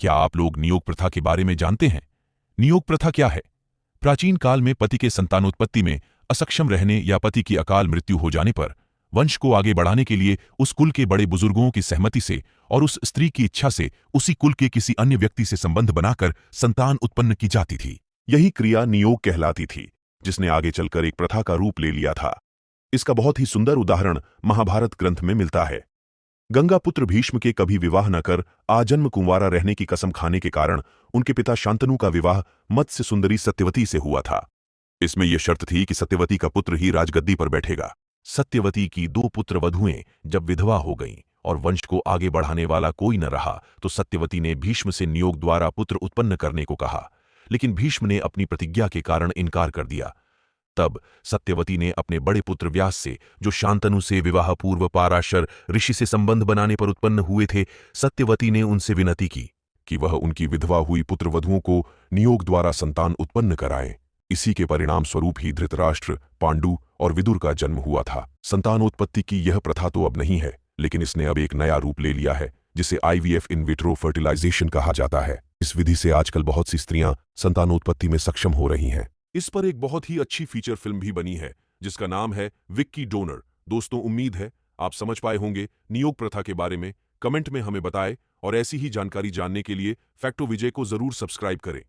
क्या आप लोग नियोग प्रथा के बारे में जानते हैं? नियोग प्रथा क्या है? प्राचीन काल में पति के संतानोत्पत्ति में असक्षम रहने या पति की अकाल मृत्यु हो जाने पर वंश को आगे बढ़ाने के लिए उस कुल के बड़े बुजुर्गों की सहमति से और उस स्त्री की इच्छा से उसी कुल के किसी अन्य व्यक्ति से संबंध बनाकर संतान उत्पन्न की जाती थी। यही क्रिया नियोग कहलाती थी, जिसने आगे चलकर एक प्रथा का रूप ले लिया था। इसका बहुत ही सुंदर उदाहरण महाभारत ग्रंथ में मिलता है। गंगा पुत्र भीष्म के कभी विवाह न कर आजन्म कुंवारा रहने की कसम खाने के कारण उनके पिता शांतनु का विवाह मत्स्य सुंदरी सत्यवती से हुआ था। इसमें यह शर्त थी कि सत्यवती का पुत्र ही राजगद्दी पर बैठेगा। सत्यवती की 2 पुत्र वधुएं जब विधवा हो गईं और वंश को आगे बढ़ाने वाला कोई न रहा तो सत्यवती ने भीष्म से नियोग द्वारा पुत्र उत्पन्न करने को कहा, लेकिन भीष्म ने अपनी प्रतिज्ञा के कारण इनकार कर दिया। तब सत्यवती ने अपने बड़े पुत्र व्यास से, जो शांतनु से विवाह पूर्व पाराशर ऋषि से संबंध बनाने पर उत्पन्न हुए थे, सत्यवती ने उनसे विनती की कि वह उनकी विधवा हुई पुत्रवधुओं को नियोग द्वारा संतान उत्पन्न कराएं। इसी के परिणाम स्वरूप ही धृतराष्ट्र, पांडु और विदुर का जन्म हुआ था। संतानोत्पत्ति की यह प्रथा तो अब नहीं है, लेकिन इसने अब एक नया रूप ले लिया है, जिसे IVF इन विट्रो फर्टिलाइजेशन कहा जाता है। इस विधि से आजकल बहुत सी स्त्रियां संतानोत्पत्ति में सक्षम हो रही हैं। इस पर एक बहुत ही अच्छी फीचर फिल्म भी बनी है, जिसका नाम है विक्की डोनर। दोस्तों, उम्मीद है आप समझ पाए होंगे नियोग प्रथा के बारे में। कमेंट में हमें बताएं और ऐसी ही जानकारी जानने के लिए फैक्टो विजय को जरूर सब्सक्राइब करें।